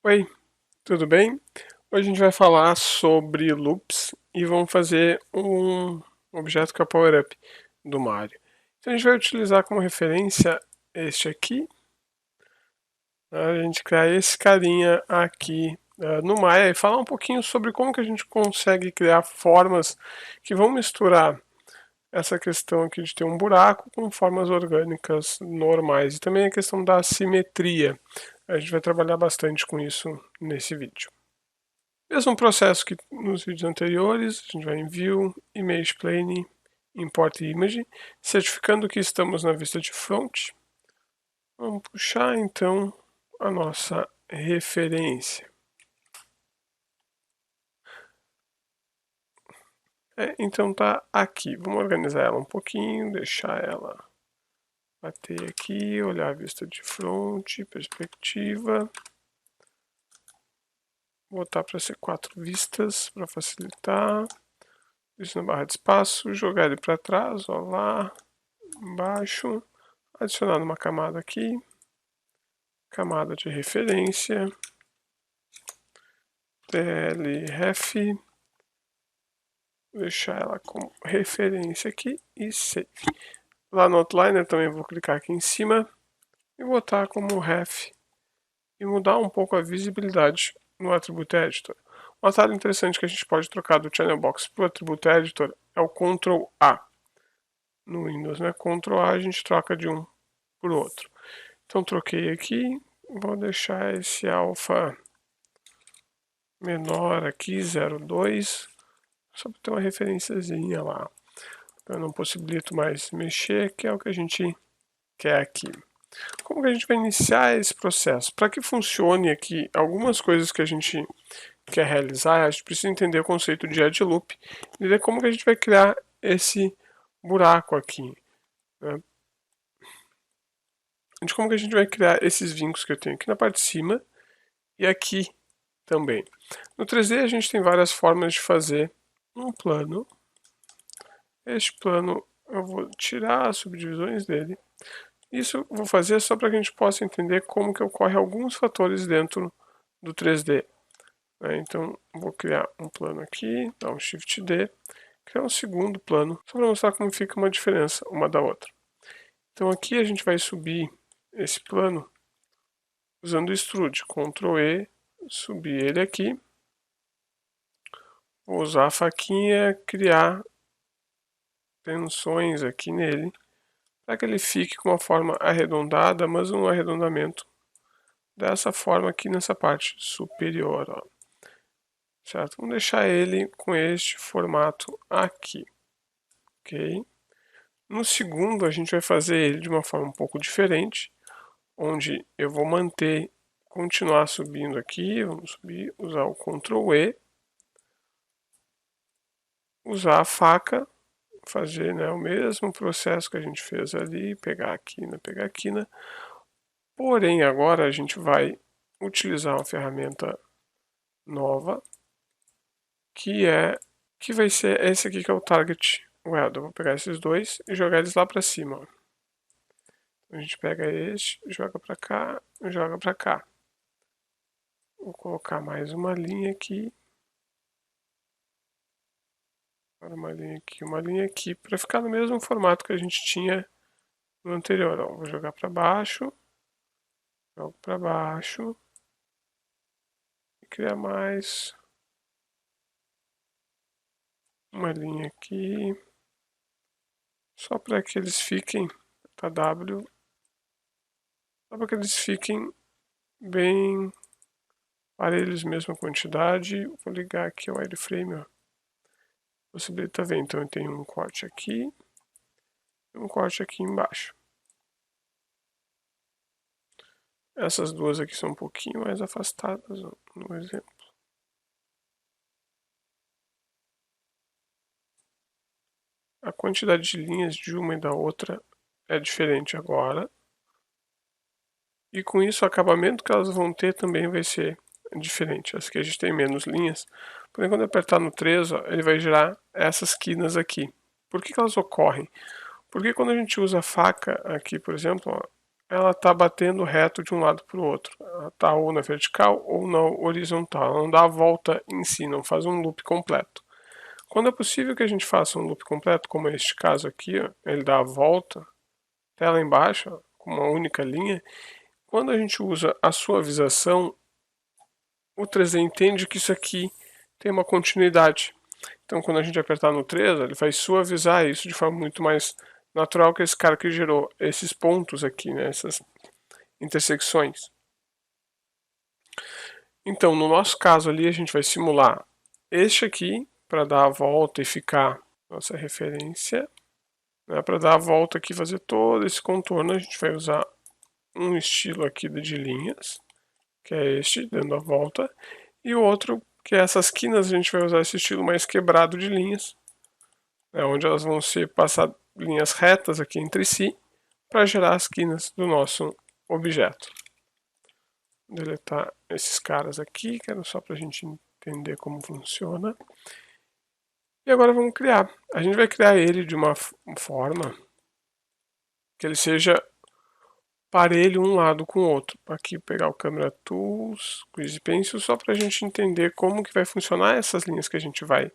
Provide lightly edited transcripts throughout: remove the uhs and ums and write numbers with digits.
Oi, tudo bem? Hoje a gente vai falar sobre loops e vamos fazer um objeto que é o PowerUp do Mario. Então a gente vai utilizar como referência este aqui, né? A gente criar esse carinha aqui no Maya e falar um pouquinho sobre como que a gente consegue criar formas que vão misturar essa questão aqui de ter um buraco com formas orgânicas normais e também a questão da simetria. A gente vai trabalhar bastante com isso nesse vídeo. Mesmo processo que nos vídeos anteriores, a gente vai em View, Image Plane, Import Image, certificando que estamos na vista de front. Vamos puxar então a nossa referência. Então tá aqui, vamos organizar ela um pouquinho, deixar ela bater aqui, olhar a vista de front, perspectiva. Botar para ser 4 vistas para facilitar. Isso na barra de espaço, jogar ele para trás, ó lá, embaixo, adicionar uma camada aqui, camada de referência, tlref, deixar ela como referência aqui e save. Lá no Outliner também vou clicar aqui em cima e botar como ref e mudar um pouco a visibilidade no Attribute Editor. Um atalho interessante que a gente pode trocar do Channel Box para o Attribute Editor é o Ctrl A. No Windows, né? Ctrl A a gente troca de um para o outro. Então troquei aqui, vou deixar esse alfa menor aqui, 0,2, só para ter uma referenciazinha lá. Eu não possibilito mais mexer, que é o que a gente quer aqui. Como que a gente vai iniciar esse processo? Para que funcione aqui algumas coisas que a gente quer realizar, a gente precisa entender o conceito de edge loop, entender como que a gente vai criar esse buraco aqui, né? De como que a gente vai criar esses vincos que eu tenho aqui na parte de cima e aqui também. No 3D a gente tem várias formas de fazer um plano. Este plano eu vou tirar as subdivisões dele. Isso eu vou fazer só para que a gente possa entender como que ocorre alguns fatores dentro do 3D. Então vou criar um plano aqui, dar um Shift D, criar um segundo plano, só para mostrar como fica uma diferença uma da outra. Então aqui a gente vai subir esse plano usando o Extrude, Ctrl E, subir ele aqui. Vou usar a faquinha, criar tensões aqui nele, para que ele fique com uma forma arredondada, mas um arredondamento dessa forma aqui nessa parte superior, ó. Certo? Vamos deixar ele com este formato aqui, ok? No segundo a gente vai fazer ele de uma forma um pouco diferente, onde eu vou manter, continuar subindo aqui, vamos subir, usar o Ctrl E, usar a faca, fazer, né, o mesmo processo que a gente fez ali, pegar a quina, pegar a quina. Porém, agora a gente vai utilizar uma ferramenta nova, que vai ser esse aqui que é o Target Weld. Eu vou pegar esses dois e jogar eles lá para cima. Ó. A gente pega este, joga para cá, joga para cá. Vou colocar mais uma linha aqui. Uma linha aqui, para ficar no mesmo formato que a gente tinha no anterior. Ó. Vou jogar para baixo, jogo para baixo e criar mais uma linha aqui, só para que eles fiquem, tá W, só para que eles fiquem bem parelhos, mesma quantidade. Vou ligar aqui o wireframe, ó. Possibilita ver, então eu tenho um corte aqui e um corte aqui embaixo. Essas duas aqui são um pouquinho mais afastadas, ó, no exemplo. A quantidade de linhas de uma e da outra é diferente agora. E com isso o acabamento que elas vão ter também vai ser diferente. As que a gente tem menos linhas. Porém, quando eu apertar no 3, ó, ele vai gerar essas quinas aqui. Por que elas ocorrem? Porque quando a gente usa a faca aqui, por exemplo, ó, ela está batendo reto de um lado para o outro. Ela está ou na vertical ou na horizontal. Ela não dá a volta em si, não faz um loop completo. Quando é possível que a gente faça um loop completo, como é este caso aqui, ó, ele dá a volta até lá embaixo, ó, com uma única linha. Quando a gente usa a suavização, o 3D entende que isso aqui tem uma continuidade. Então, quando a gente apertar no 3, ele vai suavizar isso de forma muito mais natural que esse cara que gerou esses pontos aqui, né, essas intersecções. Então, no nosso caso ali, a gente vai simular este aqui para dar a volta e ficar nossa referência. Né, para dar a volta aqui, fazer todo esse contorno, a gente vai usar um estilo aqui de linhas, que é este, dando a volta, e o outro, que é essas quinas, a gente vai usar esse estilo mais quebrado de linhas, né, onde elas vão ser passar linhas retas aqui entre si, para gerar as quinas do nosso objeto. Vou deletar esses caras aqui, que era só para a gente entender como funciona. E agora vamos criar. A gente vai criar ele de uma forma que ele seja parelho um lado com o outro. Aqui pegar o Camera Tools, Grease Pencil, só para a gente entender como que vai funcionar essas linhas que a gente vai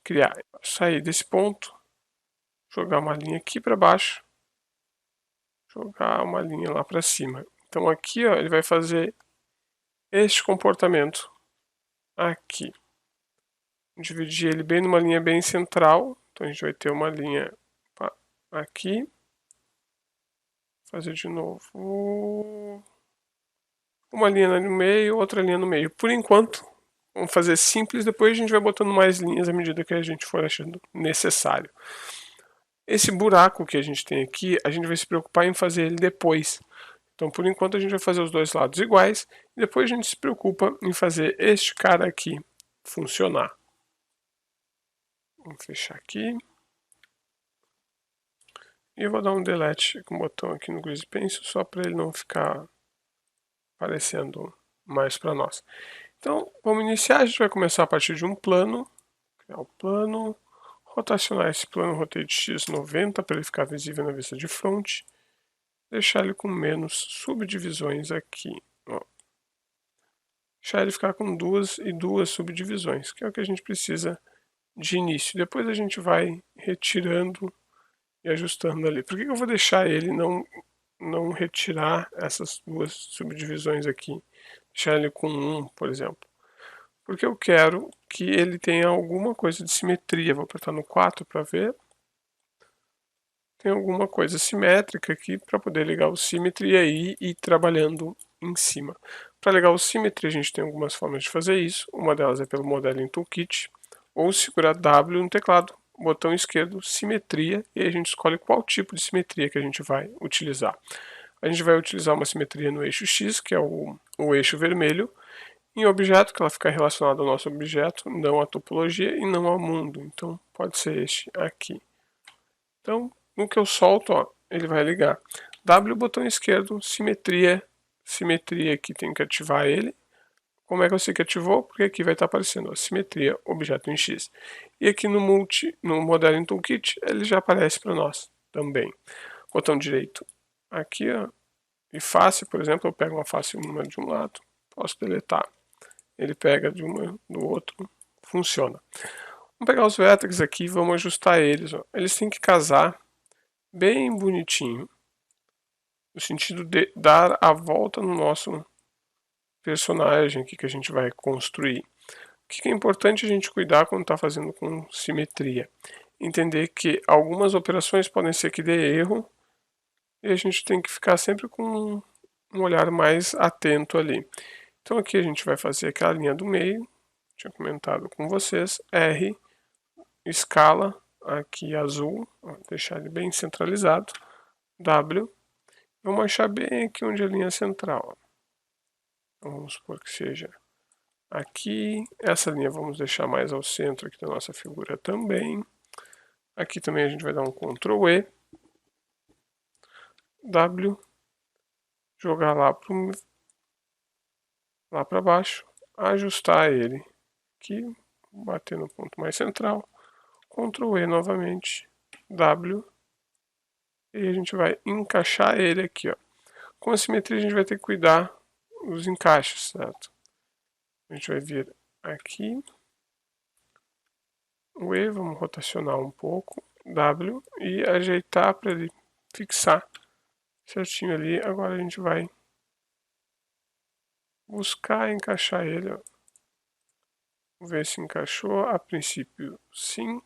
criar. Sair desse ponto, jogar uma linha aqui para baixo, jogar uma linha lá para cima. Então aqui, ó, ele vai fazer este comportamento aqui. Dividir ele bem numa linha bem central. Então a gente vai ter uma linha aqui. Fazer de novo uma linha no meio, outra linha no meio. Por enquanto, vamos fazer simples, depois a gente vai botando mais linhas à medida que a gente for achando necessário. Esse buraco que a gente tem aqui, a gente vai se preocupar em fazer ele depois. Então, por enquanto, a gente vai fazer os dois lados iguais, e depois a gente se preocupa em fazer este cara aqui funcionar. Vamos fechar aqui. E eu vou dar um delete com o botão aqui no Grease Pencil, só para ele não ficar aparecendo mais para nós. Então, vamos iniciar. A gente vai começar a partir de um plano. Criar o plano. Rotacionar esse plano Rotate X 90 para ele ficar visível na vista de front. Deixar ele com menos subdivisões aqui. Ó. Deixar ele ficar com duas e duas subdivisões, que é o que a gente precisa de início. Depois a gente vai retirando e ajustando ali. Por que eu vou deixar ele não retirar essas duas subdivisões aqui? Deixar ele com 1, por exemplo. Porque eu quero que ele tenha alguma coisa de simetria. Vou apertar no 4 para ver. Tem alguma coisa simétrica aqui para poder ligar o Symmetry e aí ir trabalhando em cima. Para ligar o Symmetry, a gente tem algumas formas de fazer isso. Uma delas é pelo Modeling Toolkit, ou segurar W no teclado, botão esquerdo, simetria, e aí a gente escolhe qual tipo de simetria que a gente vai utilizar. A gente vai utilizar uma simetria no eixo X, que é o eixo vermelho, em objeto, que ela fica relacionada ao nosso objeto, não à topologia e não ao mundo. Então, pode ser este aqui. Então, no que eu solto, ó, ele vai ligar. W, botão esquerdo, simetria. Simetria aqui, tem que ativar ele. Como é que eu sei que ativou? Porque aqui vai estar aparecendo a simetria objeto em X. E aqui no Modeling Toolkit, ele já aparece para nós também. Botão direito aqui, ó, e face, por exemplo, eu pego uma face uma de um lado, posso deletar. Ele pega de uma do outro, funciona. Vamos pegar os vértices aqui e vamos ajustar eles. Ó. Eles têm que casar bem bonitinho, no sentido de dar a volta no nosso personagem aqui que a gente vai construir. O que é importante a gente cuidar quando está fazendo com simetria? Entender que algumas operações podem ser que dê erro e a gente tem que ficar sempre com um olhar mais atento ali. Então aqui a gente vai fazer aquela linha do meio, tinha comentado com vocês, R, escala, aqui azul, ó, deixar ele bem centralizado, W, vamos achar bem aqui onde é a linha central. Então, vamos supor que seja aqui, essa linha vamos deixar mais ao centro aqui da nossa figura também. Aqui também a gente vai dar um Ctrl E, W, jogar lá para baixo, ajustar ele aqui, bater no ponto mais central, Ctrl E novamente, W, e a gente vai encaixar ele aqui, ó. Com a simetria a gente vai ter que cuidar dos encaixes, certo? A gente vai vir aqui, o E, vamos rotacionar um pouco, W, e ajeitar para ele fixar certinho ali. Agora a gente vai buscar encaixar ele, ó. Ver se encaixou, a princípio sim.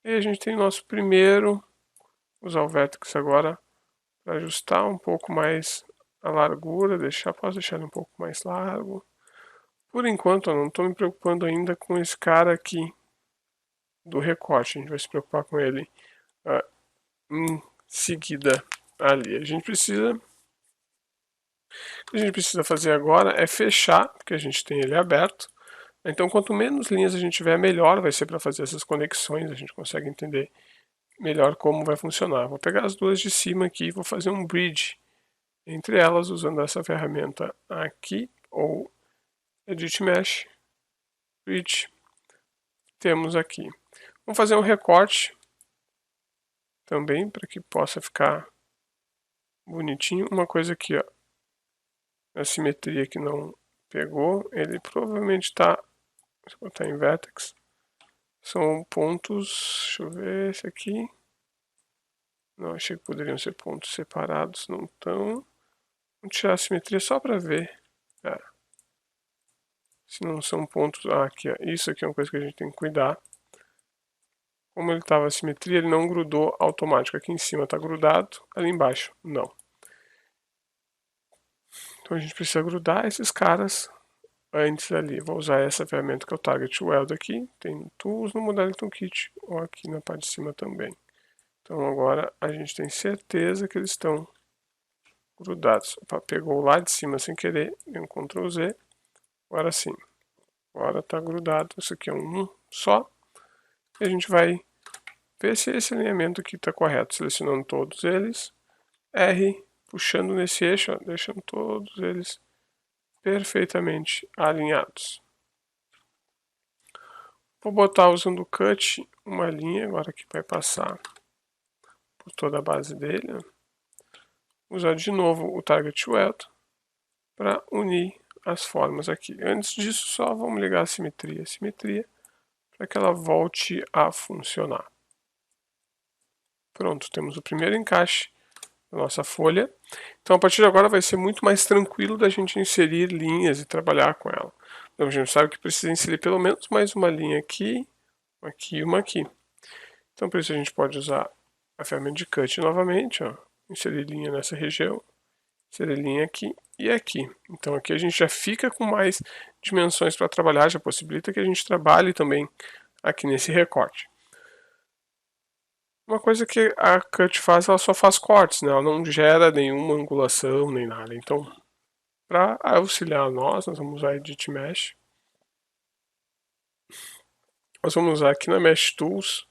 E a gente tem o nosso primeiro, usar o Vertex agora para ajustar um pouco mais a largura, posso deixar ele um pouco mais largo. Por enquanto eu não estou me preocupando ainda com esse cara aqui do recorte, a gente vai se preocupar com ele em seguida ali. O que a gente precisa fazer agora é fechar, porque a gente tem ele aberto. Então quanto menos linhas a gente tiver, melhor vai ser para fazer essas conexões, a gente consegue entender melhor como vai funcionar. Vou pegar as duas de cima aqui e vou fazer um bridge entre elas usando essa ferramenta aqui, ou Edit Mesh, Bridge. Temos aqui. Vamos fazer um recorte também para que possa ficar bonitinho. Uma coisa aqui, ó, a simetria que não pegou, ele provavelmente está, se botar em Vertex, são pontos, deixa eu ver esse aqui. Não, achei que poderiam ser pontos separados, não estão. Vamos tirar a simetria só para ver. Se não são pontos. Aqui, ó. Isso aqui é uma coisa que a gente tem que cuidar. Como ele estava a simetria, ele não grudou automático. Aqui em cima está grudado, ali embaixo não. Então a gente precisa grudar esses caras antes ali. Vou usar essa ferramenta que é o Target Weld aqui. Tem no Tools, no Modeliton Kit, ou aqui na parte de cima também. Então agora a gente tem certeza que eles estão grudados. Opa, pegou lá de cima sem querer, deu um Ctrl Z. Agora sim. Agora está grudado. Isso aqui é um só. E a gente vai ver se esse alinhamento aqui está correto. Selecionando todos eles. R, puxando nesse eixo, ó, deixando todos eles perfeitamente alinhados. Vou botar usando o Cut uma linha agora que vai passar por toda a base dele. Ó. Usar de novo o Target Weld para unir as formas aqui. Antes disso, só vamos ligar a simetria. Para que ela volte a funcionar. Pronto, temos o primeiro encaixe da nossa folha. Então, a partir de agora vai ser muito mais tranquilo da gente inserir linhas e trabalhar com ela. Então, a gente sabe que precisa inserir pelo menos mais uma linha aqui, aqui e uma aqui. Então, por isso a gente pode usar a ferramenta de Cut novamente, ó, inserir linha nessa região, inserir linha aqui e aqui. Então, aqui a gente já fica com mais dimensões para trabalhar, já possibilita que a gente trabalhe também aqui nesse recorte. Uma coisa que a Cut faz, ela só faz cortes, né? Ela não gera nenhuma angulação nem nada. Então, para auxiliar nós vamos usar Edit Mesh. Nós vamos usar aqui na Mesh Tools,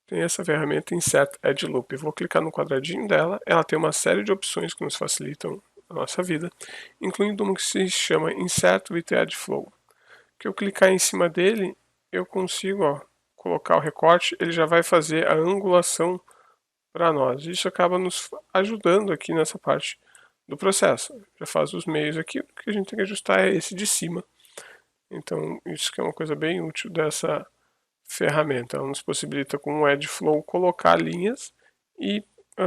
tem essa ferramenta Insert Edge Loop. Eu vou clicar no quadradinho dela, ela tem uma série de opções que nos facilitam a nossa vida, incluindo uma que se chama Insert with Edge Flow. Que eu clicar em cima dele, eu consigo, ó, colocar o recorte, ele já vai fazer a angulação para nós. Isso acaba nos ajudando aqui nessa parte do processo. Já faz os meios aqui, o que a gente tem que ajustar é esse de cima. Então, isso que é uma coisa bem útil dessa ferramenta. Ela nos possibilita com o Edge Flow colocar linhas e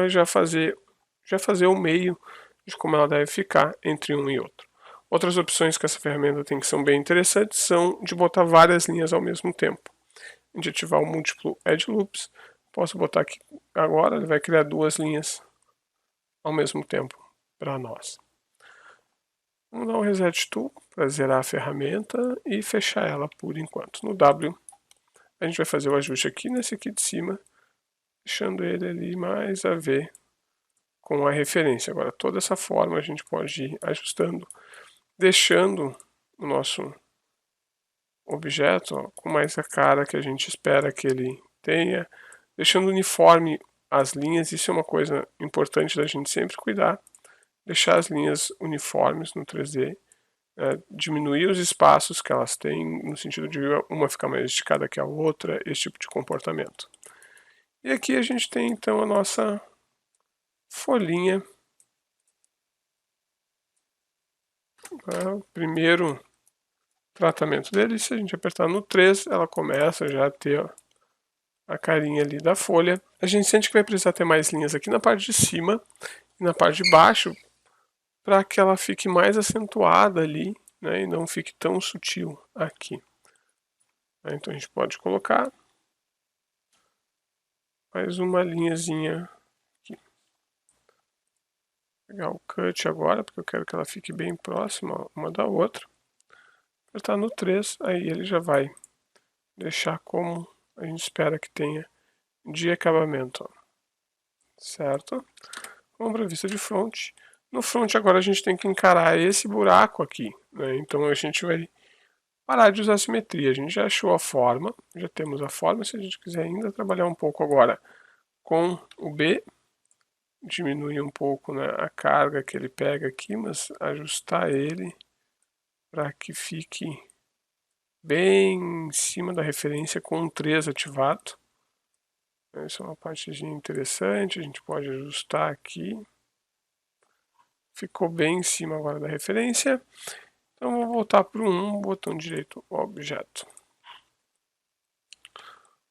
já fazer o meio de como ela deve ficar entre um e outro. Outras opções que essa ferramenta tem que são bem interessantes são de botar várias linhas ao mesmo tempo. A gente ativar o múltiplo Edge Loops, posso botar aqui agora, ele vai criar duas linhas ao mesmo tempo para nós. Vamos dar um Reset Tool para zerar a ferramenta e fechar ela por enquanto. No W, a gente vai fazer o ajuste aqui nesse aqui de cima, deixando ele ali mais a ver com a referência. Agora, toda essa forma a gente pode ir ajustando, deixando o nosso objeto ó, com mais a cara que a gente espera que ele tenha, deixando uniforme as linhas. Isso é uma coisa importante da gente sempre cuidar, deixar as linhas uniformes no 3D, diminuir os espaços que elas têm, no sentido de uma ficar mais esticada que a outra, esse tipo de comportamento. E aqui a gente tem então a nossa folhinha O primeiro tratamento dele. Se a gente apertar no 3, ela começa já a ter a carinha ali da folha. A gente sente que vai precisar ter mais linhas aqui na parte de cima e na parte de baixo para que ela fique mais acentuada ali, né, e não fique tão sutil aqui. Então a gente pode colocar mais uma linhazinha aqui. Vou pegar o cut agora, porque eu quero que ela fique bem próxima uma da outra. Apertar no 3, aí ele já vai deixar como a gente espera que tenha de acabamento. Ó. Certo? Vamos para a vista de front. No front agora a gente tem que encarar esse buraco aqui. Né? Então a gente vai parar de usar simetria. A gente já achou a forma, já temos a forma. Se a gente quiser ainda trabalhar um pouco agora com o B, diminuir um pouco, né, a carga que ele pega aqui, mas ajustar ele para que fique bem em cima da referência com o 3 ativado. Essa é uma partezinha interessante, a gente pode ajustar aqui. Ficou bem em cima agora da referência. Então vou voltar para o 1, botão direito, objeto.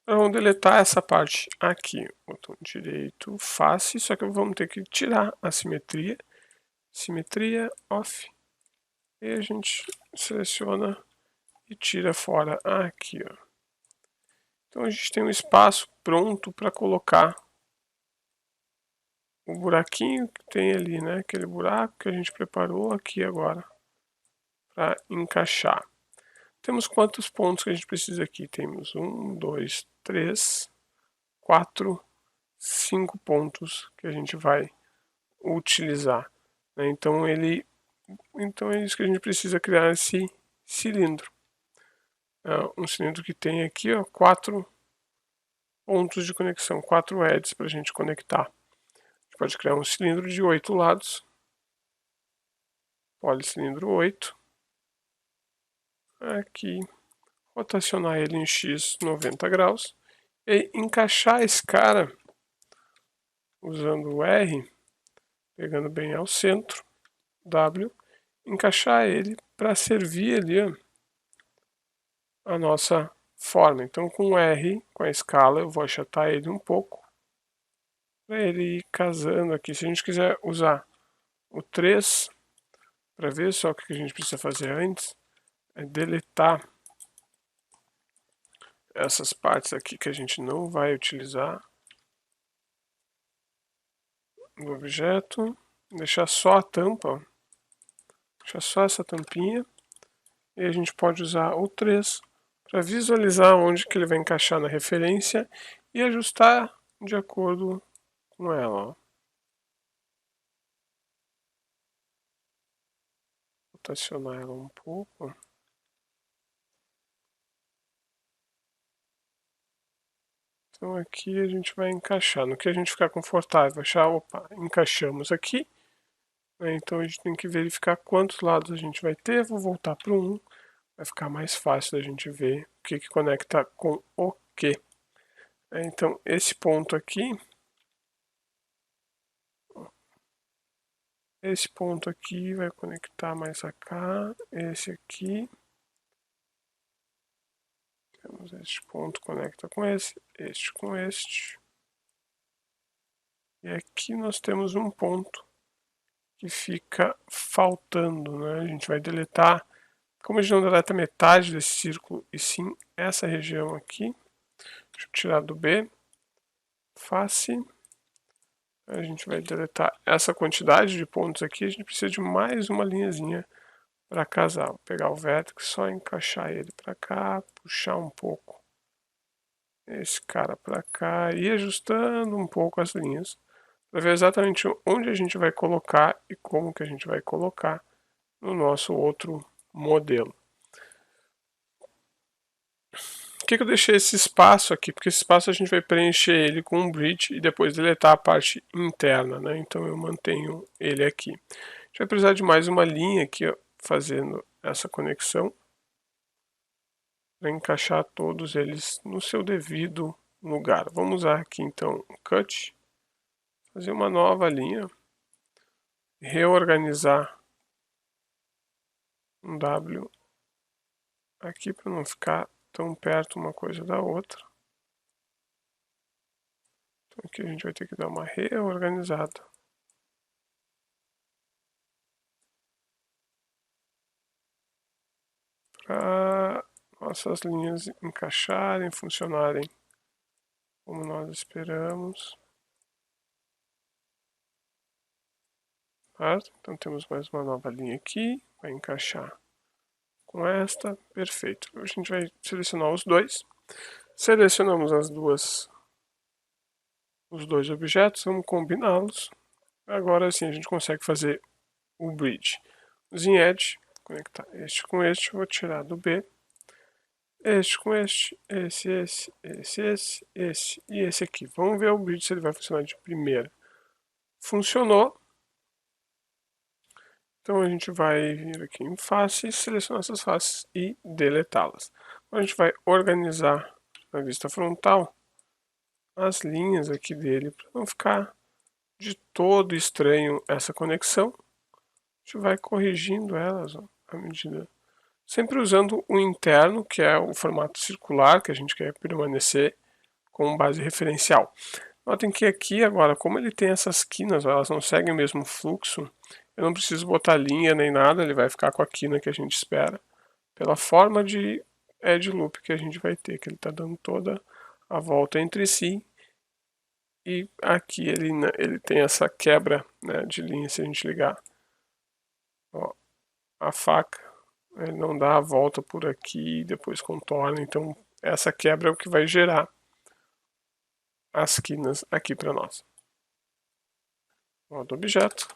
Vamos deletar essa parte aqui, botão direito, face, só que vamos ter que tirar a simetria. Simetria, off. E a gente seleciona e tira fora aqui. Ó. Então a gente tem um espaço pronto para colocar o buraquinho que tem ali, né? Aquele buraco que a gente preparou aqui agora para encaixar. Temos quantos pontos que a gente precisa aqui? Temos 1, 2, 3, 4, 5 pontos que a gente vai utilizar. Né? Então é isso que a gente precisa criar esse cilindro. Um cilindro que tem aqui 4 pontos de conexão, 4 heads para a gente conectar. A gente pode criar um cilindro de 8 lados. Policilindro 8. Aqui, rotacionar ele em X 90 graus. E encaixar esse cara usando o R, pegando bem ao centro, W, encaixar ele para servir ali a nossa forma. Então com o R, com a escala, eu vou achatar ele um pouco, para ele ir casando aqui. Se a gente quiser usar o 3, para ver só o que a gente precisa fazer antes, é deletar essas partes aqui que a gente não vai utilizar do objeto, deixar só a tampa, deixar só essa tampinha, e a gente pode usar o 3 para visualizar onde que ele vai encaixar na referência e ajustar de acordo com ela. Ó. Rotacionar ela um pouco. Então aqui a gente vai encaixar. No que a gente ficar confortável, achar, opa, encaixamos aqui. Então a gente tem que verificar quantos lados a gente vai ter. Vou voltar para o 1. Vai ficar mais fácil da gente ver o que conecta com o que. Então esse ponto aqui. Esse ponto aqui vai conectar mais a cá. Esse aqui. Temos este ponto conecta com este com este. E aqui nós temos um ponto que fica faltando, né? A gente vai deletar, como a gente não deleta metade desse círculo, e sim essa região aqui. Deixa eu tirar do B. Face. A gente vai deletar essa quantidade de pontos aqui. A gente precisa de mais uma linhazinha para casar. Vou pegar o vértex, só encaixar ele para cá, puxar um pouco esse cara para cá e ajustando um pouco as linhas para ver exatamente onde a gente vai colocar e como que a gente vai colocar no nosso outro modelo. Por que eu deixei esse espaço aqui? Porque esse espaço a gente vai preencher ele com um bridge e depois deletar a parte interna, né? Então eu mantenho ele aqui. A gente vai precisar de mais uma linha aqui, ó, fazendo essa conexão para encaixar todos eles no seu devido lugar. Vamos usar aqui então o cut, fazer uma nova linha, reorganizar um W aqui para não ficar tão perto uma coisa da outra. Então aqui a gente vai ter que dar uma reorganizada. Para nossas linhas encaixarem, funcionarem como nós esperamos. Certo? Então temos mais uma nova linha aqui, vai encaixar com esta, perfeito. A gente vai selecionar os dois. Selecionamos os dois objetos, vamos combiná-los. Agora sim a gente consegue fazer o bridge. Os em edge, conectar este com este, vou tirar do B. Este com este, esse e esse aqui. Vamos ver o bridge se ele vai funcionar de primeira. Funcionou. Então a gente vai vir aqui em face, selecionar essas faces e deletá-las. A gente vai organizar na vista frontal as linhas aqui dele para não ficar de todo estranho essa conexão. A gente vai corrigindo elas ó, à medida. Sempre usando o interno, que é o formato circular que a gente quer permanecer como base referencial. Notem que aqui agora, como ele tem essas quinas, elas não seguem o mesmo fluxo, eu não preciso botar linha nem nada, ele vai ficar com a quina que a gente espera, pela forma de edge loop que a gente vai ter, que ele está dando toda a volta entre si, e aqui ele tem essa quebra né, de linha, se a gente ligar ó, a faca, ele não dá a volta por aqui e depois contorna, então essa quebra é o que vai gerar as quinas aqui para nós. Do objeto,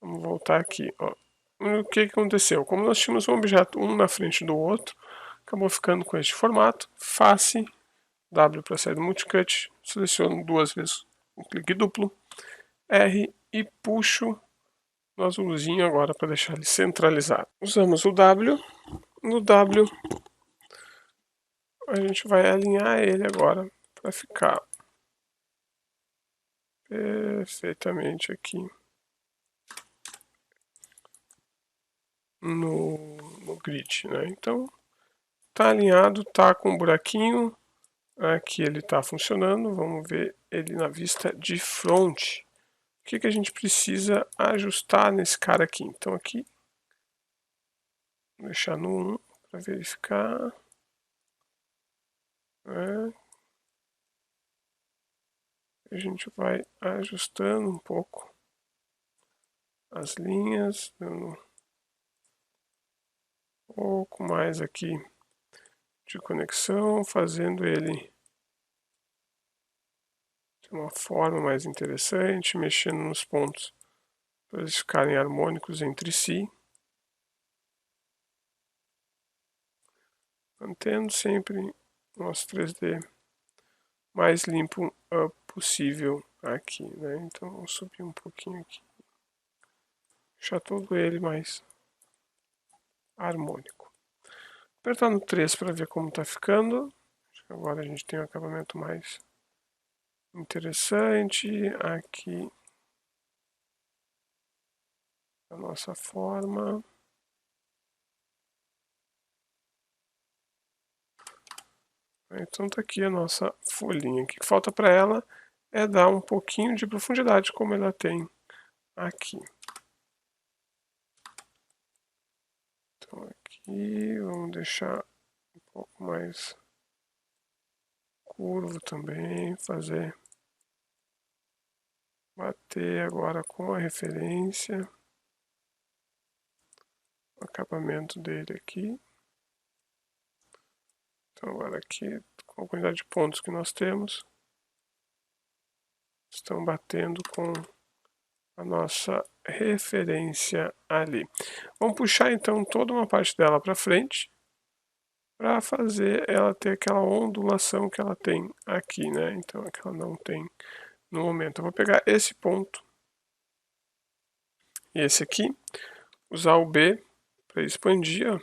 vamos voltar aqui. Ó. O que aconteceu? Como nós tínhamos um objeto um na frente do outro, acabou ficando com este formato. Face, W para sair do multicut, seleciono duas vezes um clique duplo, R e puxo no azulzinho agora para deixar ele centralizado. Usamos o W, no W a gente vai alinhar ele agora para ficar perfeitamente aqui no grid, né? Então tá alinhado, tá com um buraquinho, aqui ele tá funcionando, vamos ver ele na vista de front. O que a gente precisa ajustar nesse cara aqui? Então aqui, vou deixar no 1 para verificar. A gente vai ajustando um pouco as linhas, dando um pouco mais aqui de conexão, fazendo ele de uma forma mais interessante, mexendo nos pontos para eles ficarem harmônicos entre si. Mantendo sempre nosso 3D mais limpo possível aqui, né? Então vou subir um pouquinho aqui, deixar todo ele mais harmônico. Apertar no 3 para ver como está ficando. Agora a gente tem um acabamento mais interessante. Aqui a nossa forma. Então tá aqui a nossa folhinha. O que falta para ela é dar um pouquinho de profundidade, como ela tem aqui. Então aqui vamos deixar um pouco mais curvo também, bater agora com a referência, o acabamento dele aqui. Então agora aqui, com a quantidade de pontos que nós temos, estão batendo com a nossa referência ali. Vamos puxar então toda uma parte dela para frente, para fazer ela ter aquela ondulação que ela tem aqui, né? Então é que ela não tem no momento. Eu vou pegar esse ponto e esse aqui, usar o B para expandir, ó.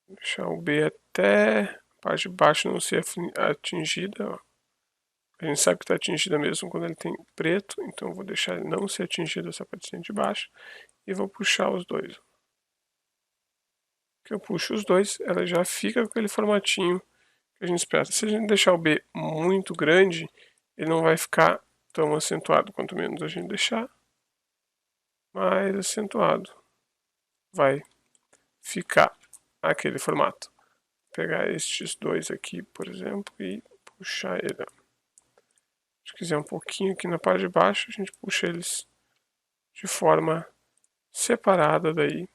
Deixar o B até a parte de baixo não ser atingida, ó. A gente sabe que está atingida mesmo quando ele tem preto, então eu vou deixar ele não ser atingido essa partezinha de baixo e vou puxar os dois. que eu puxo os dois, ela já fica com aquele formatinho que a gente espera. Se a gente deixar o B muito grande, ele não vai ficar tão acentuado. Quanto menos a gente deixar, mais acentuado vai ficar aquele formato. Vou pegar estes dois aqui, por exemplo, e puxar ele. Se quiser um pouquinho aqui na parte de baixo, a gente puxa eles de forma separada daí.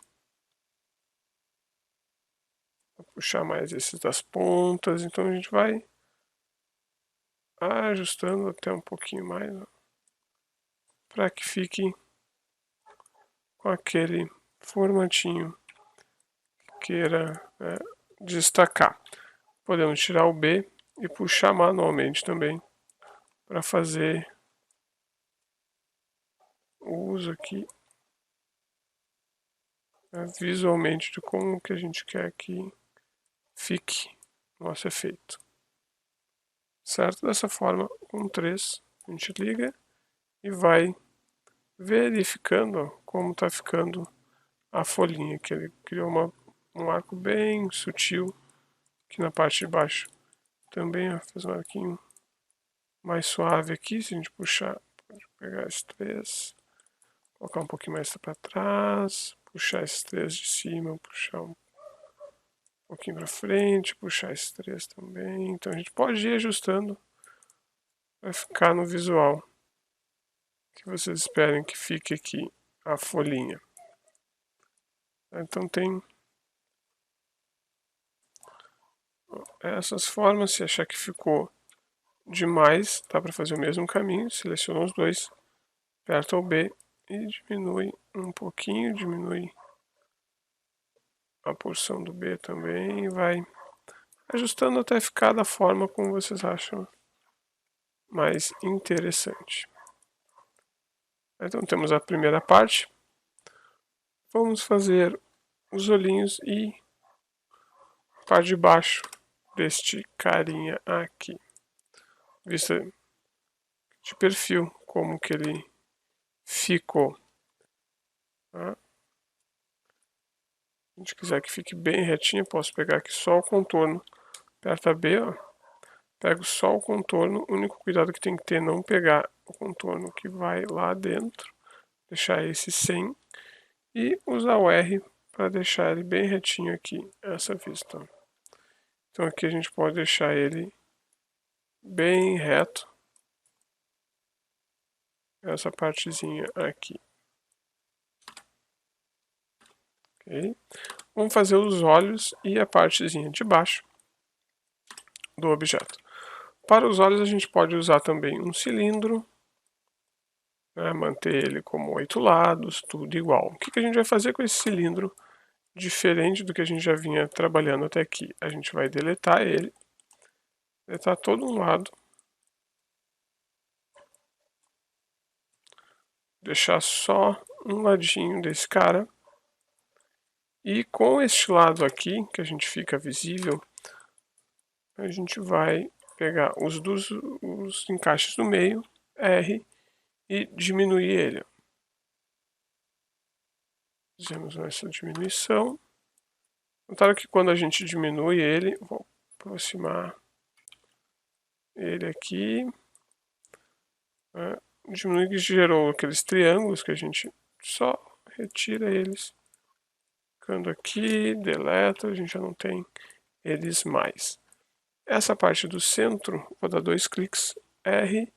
Vou puxar mais esses das pontas, então a gente vai ajustando até um pouquinho mais, para que fique com aquele formatinho que queira destacar. Podemos tirar o B e puxar manualmente também para fazer o uso aqui visualmente de como que a gente quer que fique nosso efeito. Certo? Dessa forma, com 3, a gente liga e vai verificando como está ficando a folhinha, que ele criou um arco bem sutil aqui na parte de baixo. Também fez um arquinho mais suave aqui, se a gente puxar, pode pegar esses 3, colocar um pouquinho mais para trás, puxar esses 3 de cima, puxar um pouquinho para frente, puxar esses 3 também. Então a gente pode ir ajustando para ficar no visual que vocês esperem que fique aqui a folhinha. Então tem essas formas. Se achar que ficou demais, dá para fazer o mesmo caminho. Seleciona os dois, aperta o B e diminui um pouquinho, diminui a porção do B também e vai ajustando até ficar da forma como vocês acham mais interessante. Então temos a primeira parte. Vamos fazer os olhinhos e a parte de baixo deste carinha aqui. Vista de perfil, como que ele ficou. Tá? Se a gente quiser que fique bem retinho, posso pegar aqui só o contorno. Aperta B, ó. Pego só o contorno. O único cuidado que tem que ter é não pegar o contorno que vai lá dentro. Deixar esse sem. E usar o R para deixar ele bem retinho aqui, essa vista. Então aqui a gente pode deixar ele bem reto. Essa partezinha aqui. Ok? Vamos fazer os olhos e a partezinha de baixo do objeto. Para os olhos a gente pode usar também um cilindro, né, manter ele como 8 lados, tudo igual. O que a gente vai fazer com esse cilindro, diferente do que a gente já vinha trabalhando até aqui? A gente vai deletar ele, deletar todo um lado, deixar só um ladinho desse cara, e com este lado aqui, que a gente fica visível, a gente vai pegar os encaixes do meio, R, e diminuir ele. Fizemos essa diminuição. Notaram que quando a gente diminui ele, vou aproximar ele aqui, né? Diminui que gerou aqueles triângulos que a gente só retira eles. Ficando aqui, deleta, a gente já não tem eles mais. Essa parte do centro, vou dar 2 cliques, R,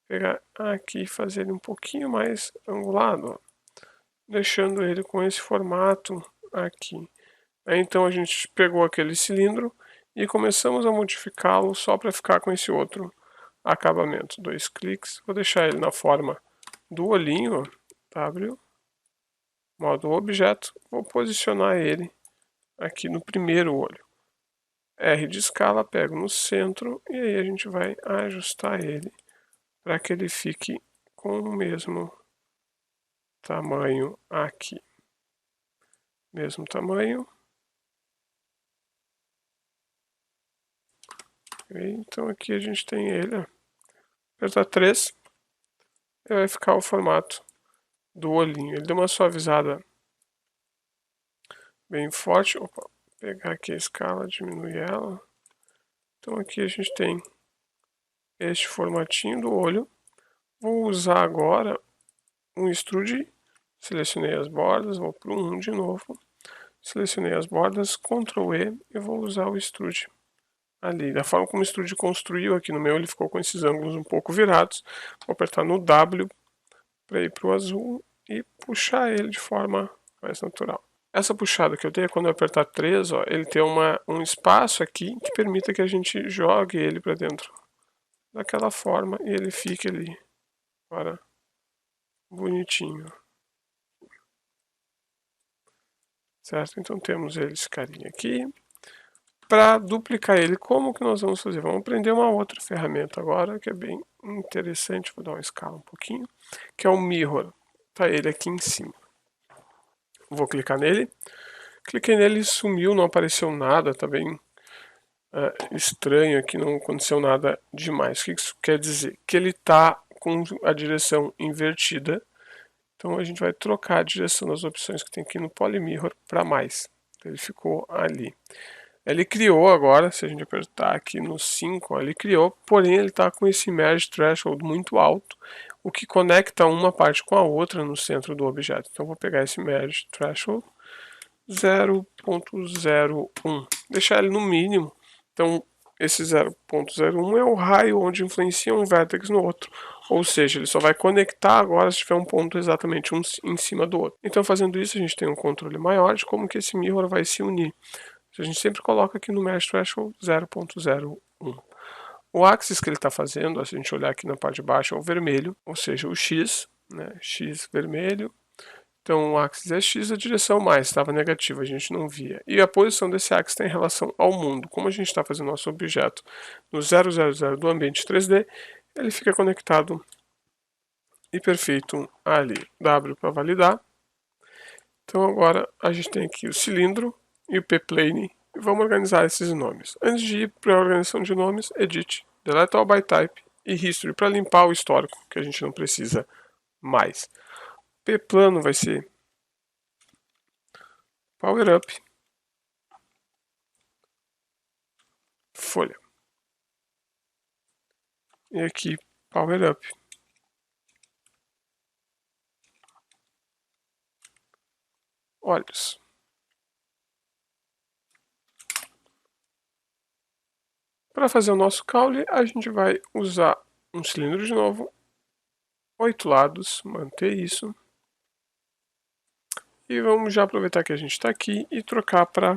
pegar aqui e fazer ele um pouquinho mais angulado, ó, deixando ele com esse formato aqui. Aí, então a gente pegou aquele cilindro e começamos a modificá-lo só para ficar com esse outro acabamento. 2 cliques, vou deixar ele na forma do olhinho, W, modo objeto, vou posicionar ele aqui no primeiro olho. R de escala, pego no centro e aí a gente vai ajustar ele para que ele fique com o mesmo tamanho aqui. Mesmo tamanho. Okay, então aqui a gente tem ele. Apertar 3 e vai ficar o formato do olhinho. Ele deu uma suavizada bem forte. Opa, pegar aqui a escala, diminuir ela. Então aqui a gente tem este formatinho do olho. Vou usar agora um extrude. Selecionei as bordas, vou para o 1 de novo. Selecionei as bordas, Ctrl E e vou usar o extrude ali. Da forma como o extrude construiu aqui no meu, ele ficou com esses ângulos um pouco virados. Vou apertar no W para ir para o azul e puxar ele de forma mais natural. Essa puxada que eu dei é quando eu apertar 3, ó, ele tem um espaço aqui que permita que a gente jogue ele para dentro daquela forma e ele fique ali. Agora, bonitinho. Certo? Então temos esse carinha aqui. Para duplicar ele, como que nós vamos fazer? Vamos aprender uma outra ferramenta agora, que é bem interessante. Vou dar uma escala um pouquinho, que é o Mirror. Tá ele aqui em cima. Vou clicar nele. Cliquei nele e sumiu, não apareceu nada, tá bem estranho aqui, não aconteceu nada demais. O que isso quer dizer? Que ele está com a direção invertida. Então a gente vai trocar a direção das opções que tem aqui no Polymirror para mais. Ele ficou ali. Ele criou agora, se a gente apertar aqui no 5, ó, ele criou, porém ele está com esse Merge Threshold muito alto, o que conecta uma parte com a outra no centro do objeto. Então vou pegar esse Merge Threshold 0.01, deixar ele no mínimo. Então esse 0.01 é o raio onde influencia um vértex no outro. Ou seja, ele só vai conectar agora se tiver um ponto exatamente um em cima do outro. Então fazendo isso a gente tem um controle maior de como que esse mirror vai se unir. A gente sempre coloca aqui no Merge Threshold 0.01. O axis que ele está fazendo, se a gente olhar aqui na parte de baixo, é o vermelho, ou seja, o X, né? X vermelho. Então o axis é X, a direção mais, estava negativa, a gente não via. E a posição desse axis tem relação ao mundo. Como a gente está fazendo nosso objeto no 000 do ambiente 3D, ele fica conectado e perfeito ali. W para validar. Então agora a gente tem aqui o cilindro e o P-plane. E vamos organizar esses nomes. Antes de ir para a organização de nomes, Edit, Delete All by Type e History para limpar o histórico, que a gente não precisa mais. P-plano vai ser Power Up, folha. E aqui, Power Up. Olhos. Para fazer o nosso caule, a gente vai usar um cilindro de novo, 8 lados, manter isso. E vamos já aproveitar que a gente está aqui e trocar para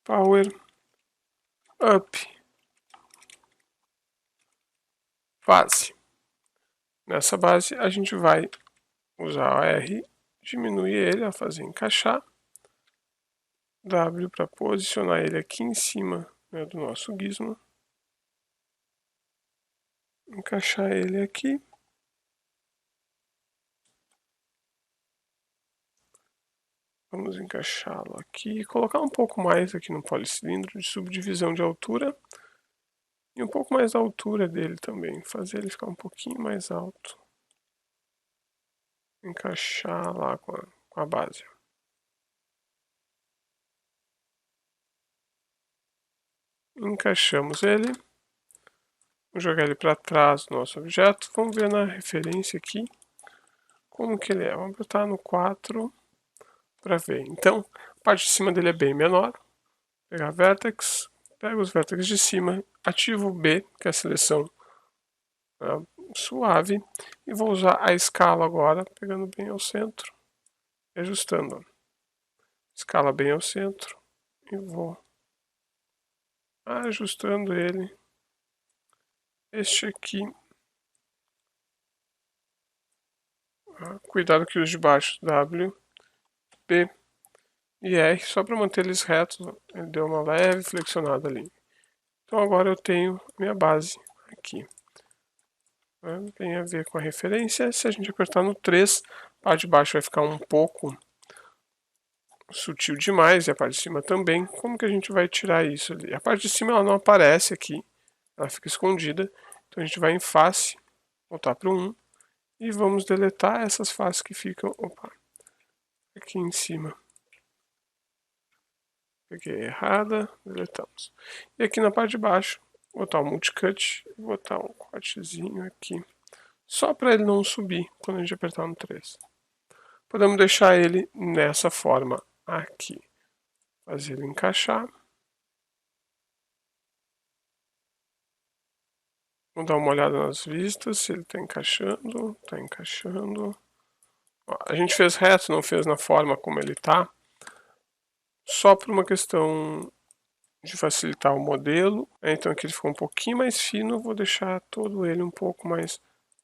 Power Up. Base. Nessa base a gente vai usar o R, diminuir ele, a fazer encaixar. W para posicionar ele aqui em cima, né, do nosso gizmo. Encaixar ele aqui. Vamos encaixá-lo aqui e colocar um pouco mais aqui no policilindro de subdivisão de altura. E um pouco mais da altura dele também, fazer ele ficar um pouquinho mais alto. Encaixar lá com a base. Encaixamos ele. Vou jogar ele para trás do nosso objeto. Vamos ver na referência aqui como que ele é. Vamos botar no 4 para ver. Então, a parte de cima dele é bem menor. Vou pegar Vertex, pego os vértices de cima, ativo o B, que é a seleção suave, e vou usar a escala agora, pegando bem ao centro, ajustando. Escala bem ao centro e vou ajustando ele. Este aqui, cuidado que os de baixo, W, P e R, só para manter eles retos, ele deu uma leve flexionada ali. Então agora eu tenho minha base aqui. Tem a ver com a referência. Se a gente apertar no 3, a parte de baixo vai ficar um pouco sutil demais e a parte de cima também. Como que a gente vai tirar isso ali? A parte de cima ela não aparece aqui, ela fica escondida. Então a gente vai em face, voltar para o 1 e vamos deletar essas faces que ficam aqui em cima. Peguei errada, deletamos. E aqui na parte de baixo, botar o multicut e botar um cortezinho aqui. Só para ele não subir quando a gente apertar no 3. Podemos deixar ele nessa forma aqui. Fazer ele encaixar. Vamos dar uma olhada nas vistas, se ele está encaixando. Está encaixando. Ó, a gente fez reto, não fez na forma como ele está. Só por uma questão de facilitar o modelo. Então aqui ele ficou um pouquinho mais fino. Vou deixar todo ele um pouco mais...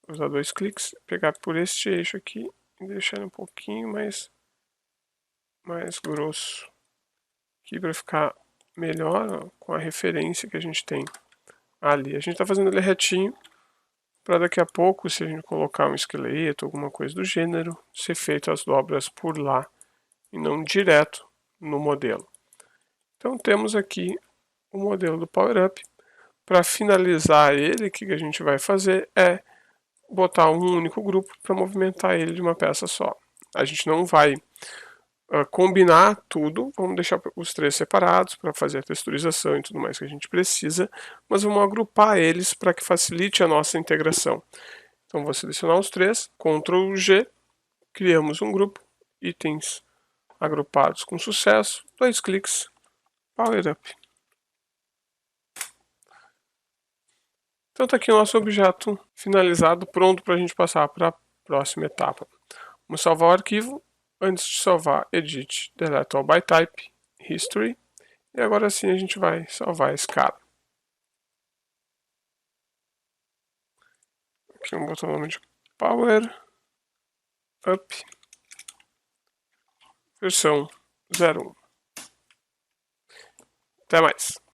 Vou usar 2 cliques, pegar por este eixo aqui e deixar ele um pouquinho mais grosso. Aqui para ficar melhor, ó, com a referência que a gente tem ali. A gente está fazendo ele retinho para daqui a pouco, se a gente colocar um esqueleto, alguma coisa do gênero, ser feito as dobras por lá e não direto no modelo. Então temos aqui o modelo do Power Up. Para finalizar ele, o que a gente vai fazer é botar um único grupo para movimentar ele de uma peça só. A gente não vai combinar tudo, vamos deixar os 3 separados para fazer a texturização e tudo mais que a gente precisa, mas vamos agrupar eles para que facilite a nossa integração. Então vou selecionar os 3, Ctrl G, criamos um grupo, itens agrupados com sucesso, 2 cliques, Power Up. Então está aqui o nosso objeto finalizado, pronto para a gente passar para a próxima etapa. Vamos salvar o arquivo. Antes de salvar, Edit, Delete All by Type, History. E agora sim a gente vai salvar esse cara. Aqui vamos botar o nome de Power Up versão 01. Até mais.